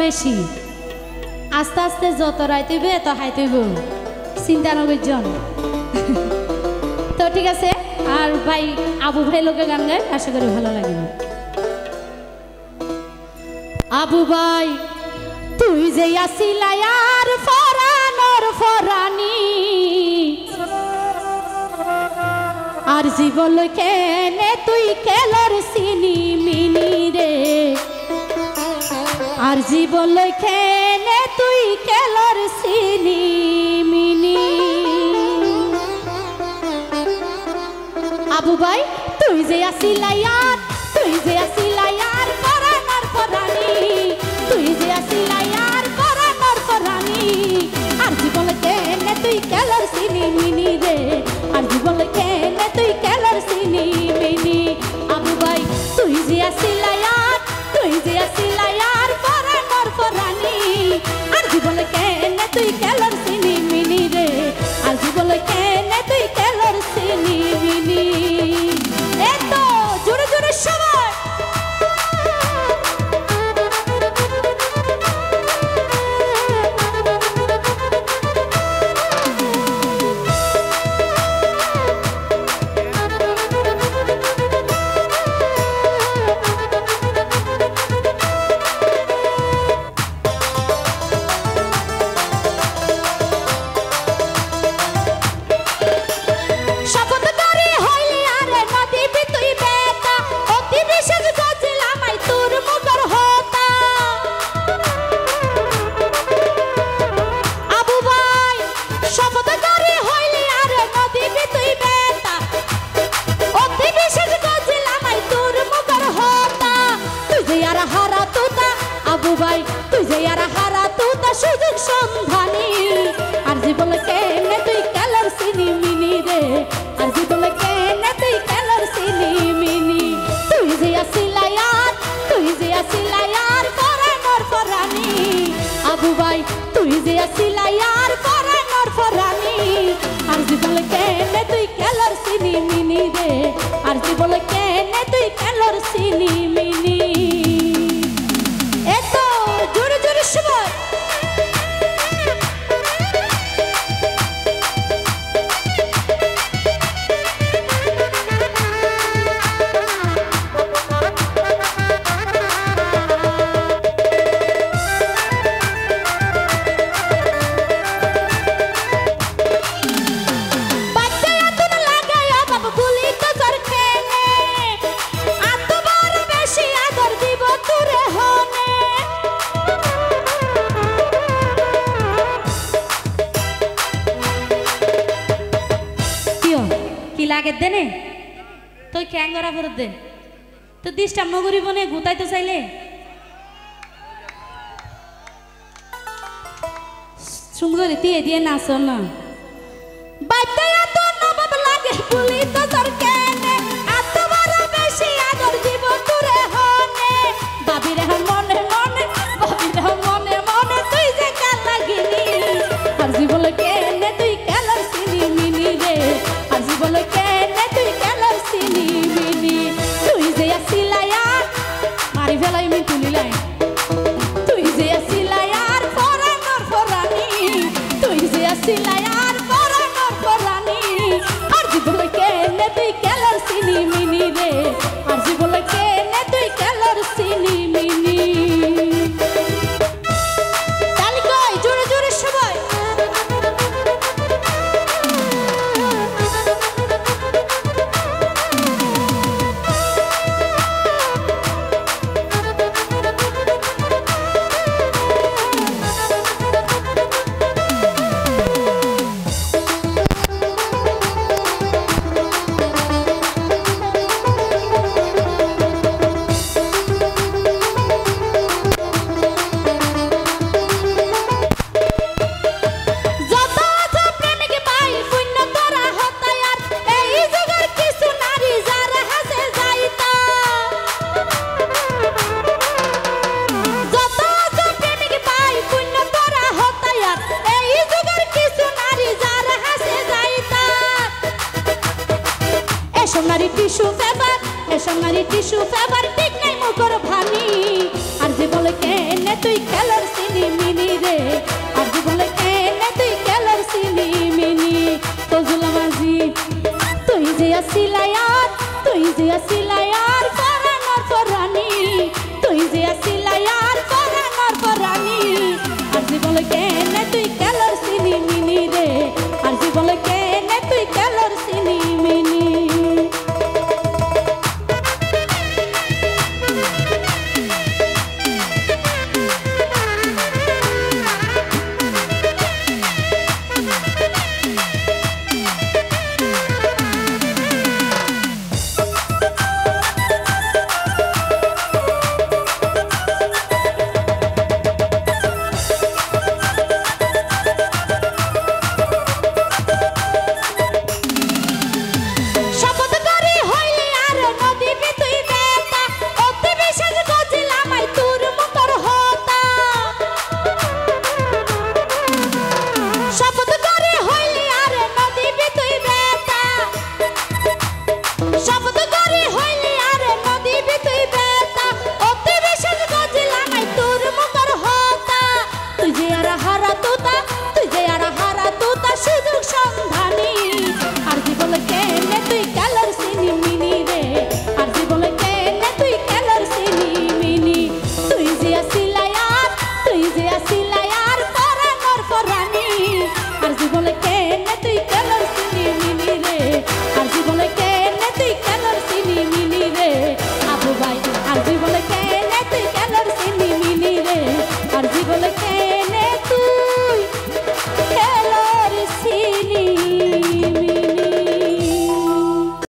বেশি আস্তে আস্তে যত রাইতেইবে এত হাইতেইব চিন্তা নগরজন তো ঠিক আছে আর ভাই আবু ভাই লোকে গান গায় আশা করি ভালো লাগবে আবু ভাই তুই যে আসিলা আর ফরানোর ফরানি আর জীবন কেনে তুই কেলর সিনি মিনি রে আর জীবন কেনে তুই কেলর সিনি মিনি আবু ভাই তুই যে আসিলা আর ফরানোর ফরানি তুই যে আসিলা আর ফরানোর ফরানি আর জীবন কেনে তুই কেলর সিনি মিনি রে আর জীবন কেনে তুই কেলর সিনি মিনি আবু ভাই তুই যে আসিলা আর ফরানোর ফরানি আর জীবন কেনে তুই কেলর সিনি মিনি রে আর জীবন কেনে তুই কেলর সিনি মিনি এত জোরে জোরে সবাই তুই যে আর হারা তুতা সুযোগ সন্ধানী আর জীবন কেনে তুই কেলর সিনি মিনি রে আর জীবন কেনে তুই কেলর সিনি মিনি তুই যে আসিলা আর ফরানোর ফরানি আবু ভাই তুই যে আসিলা আর ফরানোর ফরানি আর জীবন কেনে তুই কেলর সিনি মিনি রে আর জীবন কেনে তুই কেলর সিনি মিনি এত জোরে জোরে সবাই লাগে দেনে তুই ক্যাঙ্গরা ফেরত দে তো ডিস্টার্ব ন করিব নে গুতাইতে চাইলে সুন্দরী দিয়ে দিয়ে নাচ না বাইতে এত নবাব লাগে পুলি তো সরকেনে এত বড় বেশি আগর দিব তোরে হনে বাবি রে মনে মনে বাবি রে মনে মনে তুই যে কাল লাগিনি আর জীবন কেনে তুই কেলর সিনি মিনি রে আর জীবন কেনে তুই কেলর সিনি মিনি তুই যে আসিলা আর মারি ফেলাই মি তুলিলাই তুই যে আসিলা আর ফরানোর ফরানি তুই যে আসিলা আর ফরানোর ফরানি আর জীবন কেনে তুই কেলর সিনি মিনি রে আর জীবন কেনে তুই কেলর সিনি মিনি তালি কই জোরে জোরে সবাই সোনারি টিস্যু ফেবার ঠিক নাই মুখর ভানি আর যে বলে কেনে তুই খেলার সিনি মিনি রে আর বলে কেনে তুই খেলার সিনি মিনি ফজলা মাঝি তুই যে আসিলায়াত